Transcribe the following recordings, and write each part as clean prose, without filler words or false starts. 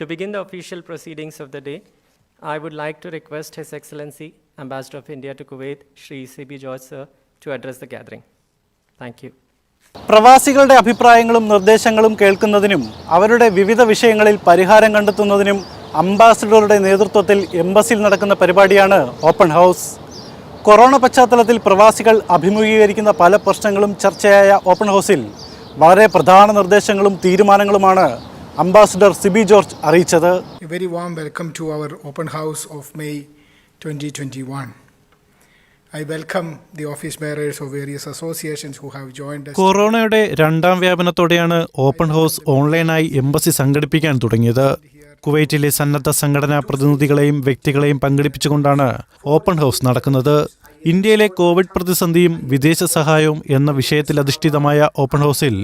To begin the official proceedings of the day, I would like to request His Excellency, Ambassador of India to Kuwait, Shri C.B. George Sir, to address the gathering. Thank you. പ്രവാസികളുടെ അഭിപ്രായങ്ങളും നിർദ്ദേശങ്ങളും കേൾക്കുന്നതിനും അവരുടെ വിവിധ വിഷയങ്ങളിൽ പരിഹാരം കണ്ടെത്തുന്നതിനും അംബാസഡറുടെ നേതൃത്വത്തിൽ എംബസിയിൽ നടക്കുന്ന പരിപാടിയാണ് ഓപ്പൺ ഹൗസ്. കൊറോണ പശ്ചാത്തലത്തിൽ പ്രവാസികൾ അഭിമുഖീകരിക്കുന്ന പല പ്രശ്നങ്ങളും ചർച്ചയായ ഓപ്പൺ ഹൗസിൽ വളരെ പ്രധാന നിർദ്ദേശങ്ങളും തീരുമാനങ്ങളുമാണ് അംബാസഡർ സിബി ജോർജ് അറിയിച്ചത്. A very warm welcome to our open house of May 2021. I welcome the office bearers of various associations who have joined us. കൊറോണയുടെ രണ്ടാം വ്യാപനത്തോടെയാണ് ഓപ്പൺ ഹൗസ് ഓൺലൈനായി എംബസി സംഘടിപ്പിക്കാൻ തുടങ്ങിയത്. കുവൈറ്റിലെ സന്നദ്ധ സംഘടനാ പ്രതിനിധികളെയും വ്യക്തികളെയും പങ്കെടുപ്പിച്ചുകൊണ്ടാണ് ഓപ്പൺ ഹൗസ് നടക്കുന്നത്. ഇന്ത്യയിലെ കോവിഡ് പ്രതിസന്ധിയും വിദേശ സഹായവും എന്ന വിഷയത്തിൽ അധിഷ്ഠിതമായ ഓപ്പൺ ഹൗസിൽ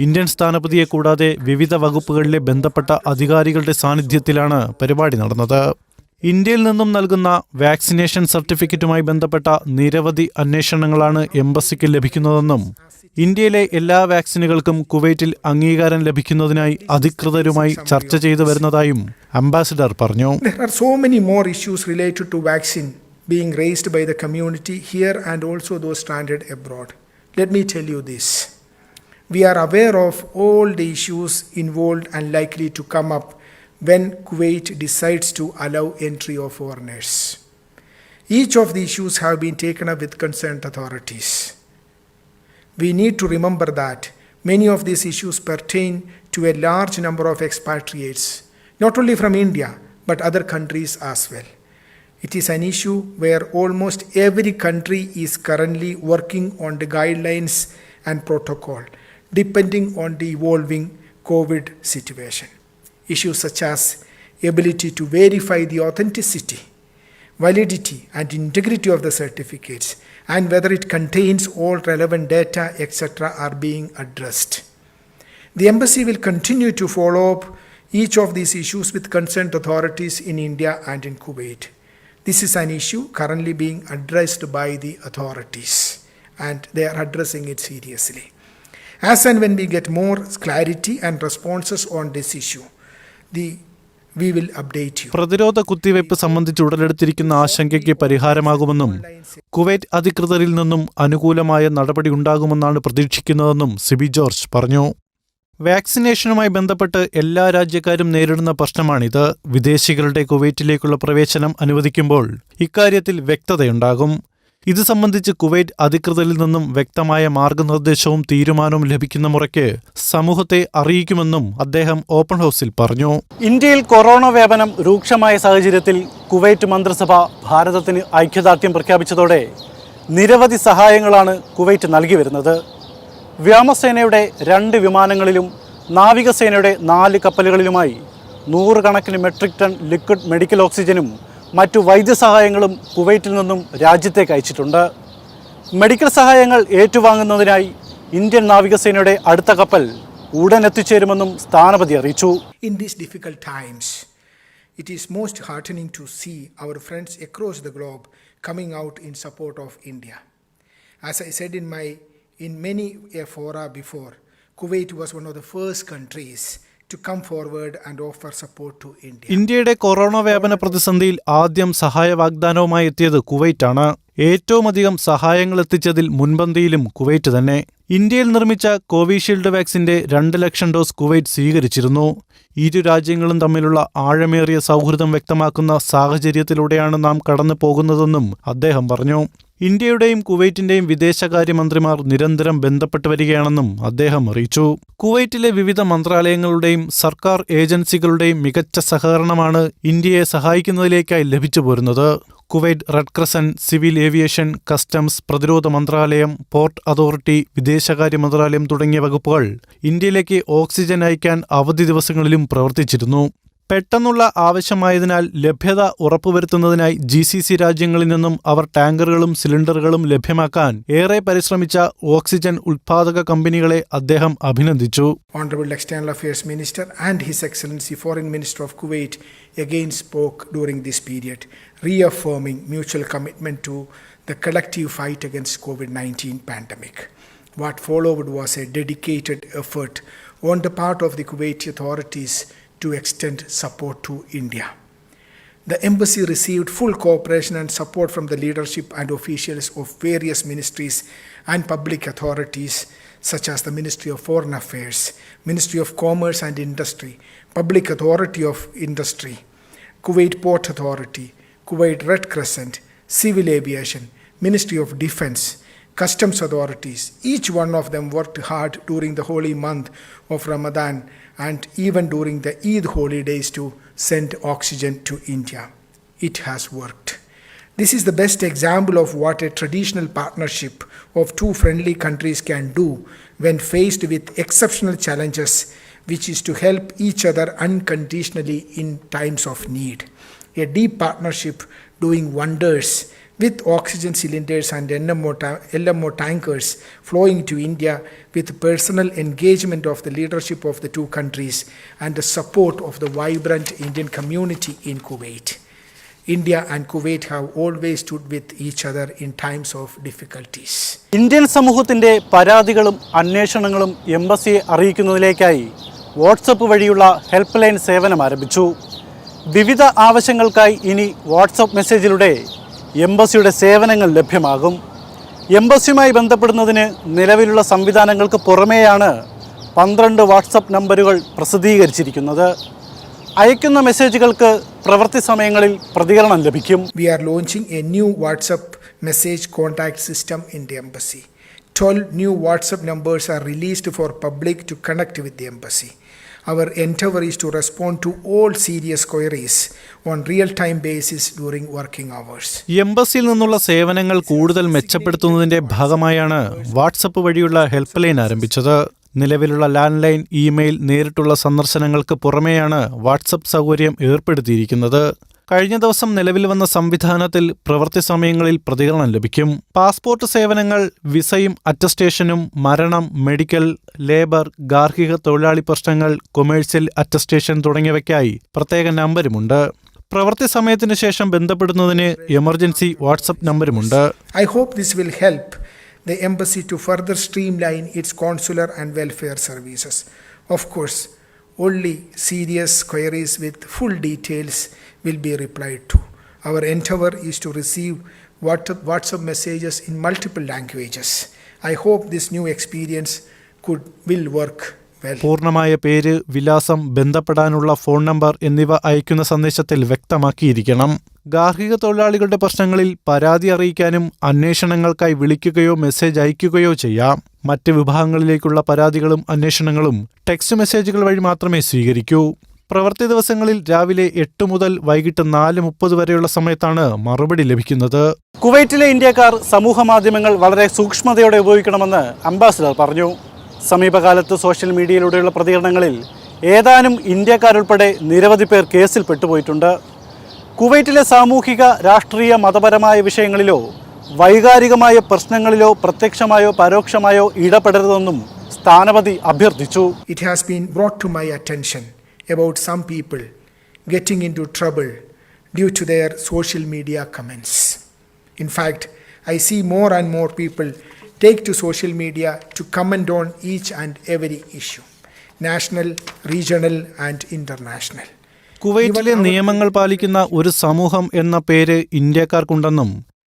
ഇന്ത്യൻ സ്ഥാനപതിയെ കൂടാതെ വിവിധ വകുപ്പുകളിലെ ബന്ധപ്പെട്ട അധികാരികളുടെ സാന്നിധ്യത്തിലാണ് പരിപാടി നടന്നത്. ഇന്ത്യയിൽ നിന്നും നൽകുന്ന വാക്സിനേഷൻ സർട്ടിഫിക്കറ്റുമായി ബന്ധപ്പെട്ട നിരവധി അന്വേഷണങ്ങളാണ് എംബസിക്ക് ലഭിക്കുന്നതെന്നും ഇന്ത്യയിലെ എല്ലാ വാക്സിനുകൾക്കും കുവൈറ്റിൽ അംഗീകാരം ലഭിക്കുന്നതിനായി അധികൃതരുമായി ചർച്ച ചെയ്തു വരുന്നതായും അംബാസിഡർ പറഞ്ഞു. There are so many more issues related to vaccine being raised by the community here and also those stranded abroad. Let me tell you this. We are aware of all the issues involved and likely to come up when Kuwait decides to allow entry of foreigners. Each of the issues have been taken up with concerned authorities. We need to remember that many of these issues pertain to a large number of expatriates, not only from India, but other countries as well. It is an issue where almost every country is currently working on the guidelines and protocol, depending on the evolving COVID situation. Issues such as ability to verify the authenticity, validity and integrity of the certificates, and whether it contains all relevant data, etc. are being addressed. The embassy will continue to follow up each of these issues with concerned authorities in India and in Kuwait. This is an issue currently being addressed by the authorities, and they are addressing it seriously. As and when we get more clarity and responses on this issue, we will update you. പ്രതിരോധ കുത്തിവയ്പ് സംബന്ധിച്ച് ഉടലെടുത്തിരിക്കുന്ന ആശങ്കയ്ക്ക് പരിഹാരമാകുമെന്നും Kuwait അധികൃതരിൽ നിന്നും അനുകൂലമായ നടപടി ഉണ്ടാകുമെന്നാണ് പ്രതീക്ഷിക്കുന്നതെന്നും Sibi George പറഞ്ഞു. വാക്സിനേഷനുമായി ബന്ധപ്പെട്ട് എല്ലാ രാജ്യക്കാരും നേരിടുന്ന പ്രശ്നമാണിത്. വിദേശികളുടെ കുവൈറ്റിലേക്കുള്ള പ്രവേശനം അനുവദിക്കുമ്പോൾ ഇക്കാര്യത്തിൽ വ്യക്തതയുണ്ടാകും. ഇത് സംബന്ധിച്ച് കുവൈറ്റ് അധികൃതരിൽ നിന്നും വ്യക്തമായ മാർഗനിർദ്ദേശവും തീരുമാനവും ലഭിക്കുന്ന മുറയ്ക്ക് സമൂഹത്തെ അറിയിക്കുമെന്നും അദ്ദേഹം ഓപ്പൺ ഹൗസിൽ പറഞ്ഞു. ഇന്ത്യയിൽ കൊറോണ വ്യാപനം രൂക്ഷമായ സാഹചര്യത്തിൽ കുവൈറ്റ് മന്ത്രിസഭ ഭാരതത്തിന് ഐക്യദാർഢ്യം പ്രഖ്യാപിച്ചതോടെ നിരവധി സഹായങ്ങളാണ് കുവൈറ്റ് നൽകി വരുന്നത്. വ്യോമസേനയുടെ 2 വിമാനങ്ങളിലും നാവികസേനയുടെ 4 കപ്പലുകളിലുമായി 100 കണക്കിന് മെട്രിക് ടൺ ലിക്വിഡ് മെഡിക്കൽ ഓക്സിജനും മറ്റു വൈദ്യസഹായങ്ങളും കുവൈറ്റിൽ നിന്നും രാജ്യത്തേക്ക് അയച്ചിട്ടുണ്ട്. മെഡിക്കൽ സഹായങ്ങൾ ഏറ്റുവാങ്ങുന്നതിനായി ഇന്ത്യൻ നാവികസേനയുടെ അടുത്ത കപ്പൽ ഉടൻ എത്തിച്ചേരുമെന്നും സ്ഥാനപതി അറിയിച്ചു. In these difficult times, it is most heartening to see our friends across the globe coming out in support of India. As I said in many fora before, Kuwait was one of the first countries to come forward and offer support to India. ഇന്ത്യയുടെ corona വ്യാപന പ്രതിസന്ധിയിൽ ആദ്യം സഹായ വാഗ്ദാനവുമായി എത്തിയത് കുവൈറ്റാണ്. ഏറ്റവും അധികം സഹായങ്ങൾ എത്തിച്ചതിൽ മുൻപന്തിയിലും Kuwait തന്നെ. ഇന്ത്യയിൽ നിർമ്മിച്ച കോവിഷീൽഡ് വാക്സിന്റെ 2 ലക്ഷം ഡോസ് കുവൈറ്റ് സ്വീകരിച്ചിരുന്നു. ഇരു രാജ്യങ്ങളും തമ്മിലുള്ള ആഴമേറിയ സൗഹൃദം വ്യക്തമാക്കുന്ന സാഹചര്യത്തിലൂടെയാണ് നാം കടന്നു പോകുന്നതെന്നും അദ്ദേഹം പറഞ്ഞു. ഇന്ത്യയുടെയും കുവൈറ്റിന്റെയും വിദേശകാര്യമന്ത്രിമാർ നിരന്തരം ബന്ധപ്പെട്ടു വരികയാണെന്നും അദ്ദേഹം അറിയിച്ചു. കുവൈറ്റിലെ വിവിധ മന്ത്രാലയങ്ങളുടെയും സർക്കാർ ഏജൻസികളുടെയും മികച്ച സഹകരണമാണ് ഇന്ത്യയെ സഹായിക്കുന്നതിലേക്കായി ലഭിച്ചു പോരുന്നത്. Kuwait red crescent, civil aviation, customs, പ്രതിരോധ മന്ത്രാലയം, പോർട്ട് അതോറിറ്റി, വിദേശകാര്യ മന്ത്രാലയം തുടങ്ങിയ വകുപ്പുകൾ ഇന്ത്യയിലേക്ക് ഓക്സിജൻ അയക്കാൻ അവധി ദിവസങ്ങളിലും പ്രവർത്തിച്ചിരുന്നു. പെട്ടെന്നുള്ള ആവശ്യമായതിനാൽ ലഭ്യത ഉറപ്പുവരുത്തുന്നതിനായി GCC രാജ്യങ്ങളിൽ നിന്നും അവർ ടാങ്കറുകളും സിലിണ്ടറുകളും ലഭ്യമാക്കാൻ ഏറെ പരിശ്രമിച്ച ഓക്സിജൻ ഉൽപ്പാദക കമ്പനികളെ അദ്ദേഹം അഭിനന്ദിച്ചു. Honorable External Affairs Minister and His Excellency Foreign Minister of Kuwait again spoke during this period, reaffirming mutual commitment to the collective fight against COVID-19 pandemic. What followed was a dedicated effort on the part of the Kuwaiti authorities to extend support to India. The embassy received full cooperation and support from the leadership and officials of various ministries and public authorities such as the Ministry of Foreign Affairs, Ministry of Commerce and Industry, Public Authority of Industry, Kuwait Port Authority, Kuwait Red Crescent, Civil Aviation, Ministry of Defense, Customs authorities. Each one of them worked hard during the holy month of Ramadan and even during the Eid holidays to send oxygen to India. It has worked. This is the best example of what a traditional partnership of two friendly countries can do when faced with exceptional challenges, which is to help each other unconditionally in times of need. A deep partnership doing wonders with oxygen cylinders and LMO tankers flowing to India with personal engagement of the leadership of the two countries and the support of the vibrant Indian community in Kuwait. India and Kuwait have always stood with each other in times of difficulties. Indian സമൂഹത്തിൻ്റെ പരാതികളും അന്വേഷണങ്ങളും എംബസിയെ അറിയിക്കുന്നതിലേക്കായി WhatsApp വഴിയുള്ള help line സേവനം ആരംഭിച്ചു. വിവിധ ആവശ്യങ്ങൾക്കായി ഇനി WhatsApp മെസ്സേജിലൂടെ എംബസിയുടെ സേവനങ്ങൾ ലഭ്യമാകും. എംബസിയുമായി ബന്ധപ്പെടുന്നതിന് നിലവിലുള്ള സംവിധാനങ്ങൾക്ക് പുറമേയാണ് 12 വാട്സപ്പ് നമ്പറുകൾ പ്രസിദ്ധീകരിച്ചിരിക്കുന്നത്. അയക്കുന്ന മെസ്സേജുകൾക്ക് പ്രവൃത്തി സമയങ്ങളിൽ പ്രതികരണം ലഭിക്കും. We are launching a new WhatsApp message contact system in the embassy. 12 new WhatsApp numbers are released for public to connect with the embassy. Our endeavor is to respond to all serious queries on real-time basis during working hours. എംബസിയിൽ നിന്നുള്ള സേവനങ്ങൾ കൂടുതൽ മെച്ചപ്പെടുത്തുന്നതിന്റെ ഭാഗമായാണ് WhatsApp വഴിയുള്ള help line ആരംഭിച്ചത്. നിലവിലുള്ള land line, email, നേരിട്ടുള്ള സന്ദർശനങ്ങൾക്ക് പുറമെയാണ് WhatsApp സൗകര്യം ഏർപ്പെടുത്തിയിരിക്കുന്നത്. കഴിഞ്ഞ ദിവസം നിലവിൽ വന്ന സംവിധാനത്തിൽ പ്രവൃത്തി സമയങ്ങളിൽ പ്രതികരണം ലഭിക്കും. പാസ്പോർട്ട് സേവനങ്ങൾ, വിസയും അറ്റസ്റ്റേഷനും, മരണം, മെഡിക്കൽ, ലേബർ, ഗാർഹിക തൊഴിലാളി പ്രശ്നങ്ങൾ, കൊമേഴ്സ്യൽ അറ്റസ്റ്റേഷൻ തുടങ്ങിയവയ്ക്കായി പ്രത്യേക നമ്പരുമുണ്ട്. പ്രവൃത്തി സമയത്തിന് ശേഷം ബന്ധപ്പെടുന്നതിന് എമർജൻസി വാട്സപ്പ് നമ്പരുമുണ്ട്. I hope this will help the embassy to further streamline its consular and welfare services. Of course, only serious queries with full details will be replied to. Our endeavor is to receive WhatsApp messages in multiple languages. I hope this new experience will work well. പൂർണ്ണമായ പേര്, വിലാസം, ബന്ധപ്പെടാനുള്ള phone number എന്നിവ അയക്കുന്ന സന്ദേശത്തിൽ വ്യക്തമാക്കിയിരിക്കണം. ഗാർഹിക തൊഴിലാളികളുടെ പ്രശ്നങ്ങളിൽ പരാതി അറിയിക്കാനും അന്വേഷണങ്ങൾക്കായി വിളിക്കുകയോ മെസ്സേജ് അയക്കുകയോ ചെയ്യാം. മറ്റ് വിഭാഗങ്ങളിലേക്കുള്ള പരാതികളും അന്വേഷണങ്ങളും ടെക്സ്റ്റ് മെസ്സേജുകൾ വഴി മാത്രമേ സ്വീകരിക്കൂ. പ്രവൃത്തി ദിവസങ്ങളിൽ രാവിലെ 8 മുതൽ വൈകിട്ട് 4:30 വരെയുള്ള സമയത്താണ് മറുപടി ലഭിക്കുന്നത്. കുവൈറ്റിലെ ഇന്ത്യക്കാർ സമൂഹ മാധ്യമങ്ങൾ വളരെ സൂക്ഷ്മതയോടെ ഉപയോഗിക്കണമെന്ന് അംബാസിഡർ പറഞ്ഞു. സമീപകാലത്ത് സോഷ്യൽ മീഡിയയിലൂടെയുള്ള പ്രതികരണങ്ങളിൽ ഏതാനും ഇന്ത്യക്കാരുൾപ്പെടെ നിരവധി പേർ കേസിൽ പെട്ടുപോയിട്ടുണ്ട്. കുവൈറ്റിലെ സാമൂഹിക, രാഷ്ട്രീയ, മതപരമായ വിഷയങ്ങളിലോ വൈകാരികമായ പ്രശ്നങ്ങളിലോ പ്രത്യക്ഷമായോ പരോക്ഷമായോ ഇടപെടരുതെന്നും സ്ഥാനപതി അഭ്യർത്ഥിച്ചു. It has been brought to my attention about some people getting into trouble due to their social media comments. In fact, I see more and more people take to social media to comment on each and every issue, national, regional and international. കുവൈറ്റിലെ നിയമങ്ങൾ പാലിക്കുന്ന ഒരു സമൂഹം എന്ന പേര് ഇന്ത്യക്കാർക്കുണ്ടെന്നും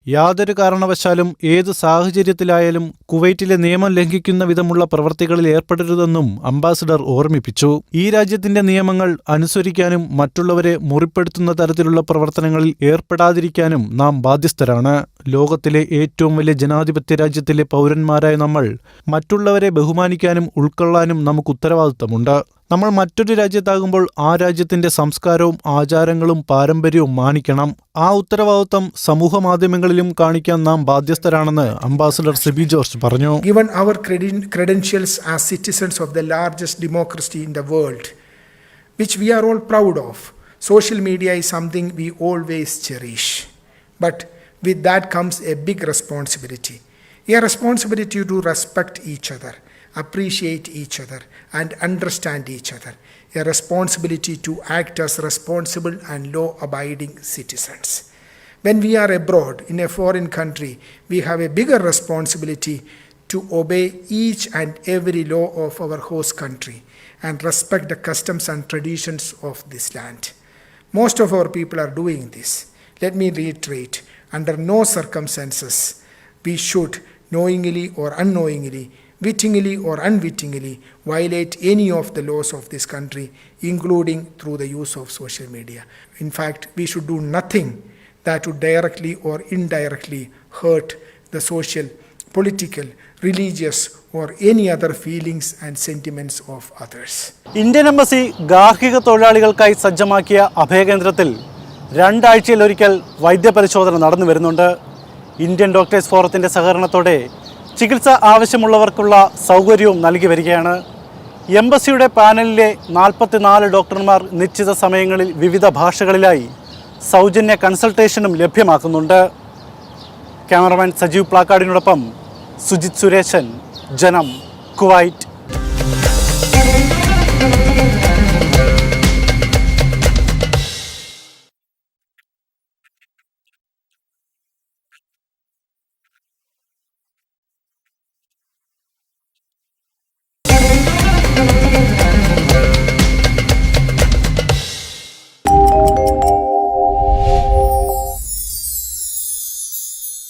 യാതൊരു കാരണവശാലും ഏത് സാഹചര്യത്തിലായാലും കുവൈറ്റിലെ നിയമം ലംഘിക്കുന്ന വിധമുള്ള പ്രവൃത്തികളിൽ ഏർപ്പെടരുതെന്നും അംബാസിഡർ ഓർമ്മിപ്പിച്ചു. ഈ രാജ്യത്തിന്റെ നിയമങ്ങൾ അനുസരിക്കാനും മറ്റുള്ളവരെ മുറിപ്പെടുത്തുന്ന തരത്തിലുള്ള പ്രവർത്തനങ്ങളിൽ ഏർപ്പെടാതിരിക്കാനും നാം ബാധ്യസ്ഥരാണ്. ലോകത്തിലെ ഏറ്റവും വലിയ ജനാധിപത്യ രാജ്യത്തിലെ പൗരന്മാരായ നമ്മൾ മറ്റുള്ളവരെ ബഹുമാനിക്കാനും ഉൾക്കൊള്ളാനും നമുക്ക് ഉത്തരവാദിത്തമുണ്ട്. നമ്മൾ മറ്റൊരു രാജ്യത്താകുമ്പോൾ ആ രാജ്യത്തിന്റെ സംസ്കാരവും ആചാരങ്ങളും പാരമ്പര്യവും മാനിക്കണം. ആ ഉത്തരവാദിത്തം സമൂഹ മാധ്യമങ്ങളിലും കാണിക്കാൻ നാം ബാധ്യസ്ഥരാണെന്ന് അംബാസഡർ സിബി ജോർജ് പറഞ്ഞു. Given our credentials as citizens of the largest democracy in the world, which we are all proud of, social media is something we always cherish. But with that comes a big responsibility. A responsibility to respect each other, appreciate each other and understand each other. A responsibility to act as responsible and law-abiding citizens. When we are abroad in a foreign country, we have a bigger responsibility to obey each and every law of our host country and respect the customs and traditions of this land. Most of our people are doing this. Let me reiterate, under no circumstances we should knowingly or unknowingly, wittingly or unwittingly violate any of the laws of this country, including through the use of social media. In fact, we should do nothing that would directly or indirectly hurt the social, political, religious or any other feelings and sentiments of others. Indian embassy ഗാർഹിക തൊഴിലാളികൾക്കായി സജ്ജമാക്കിയ അഭയകേന്ദ്രത്തിൽ 2 ആഴ്ചയിലൊരിക്കൽ വൈദ്യപരിശോധന നടന്നു വരുന്നുണ്ട്. Indian doctors ഫോറത്തിൻ്റെ സഹകരണത്തോടെ ചികിത്സ ആവശ്യമുള്ളവർക്കുള്ള സൗകര്യവും നൽകി വരികയാണ്. എംബസിയുടെ പാനലിലെ 44 ഡോക്ടർമാർ നിശ്ചിത സമയങ്ങളിൽ വിവിധ ഭാഷകളിലായി സൗജന്യ കൺസൾട്ടേഷനും ലഭ്യമാക്കുന്നുണ്ട്. ക്യാമറമാൻ സജീവ് പ്ലാക്കാടിനോടൊപ്പം സുജിത് സുരേശൻ, ജനം, കുവൈറ്റ്.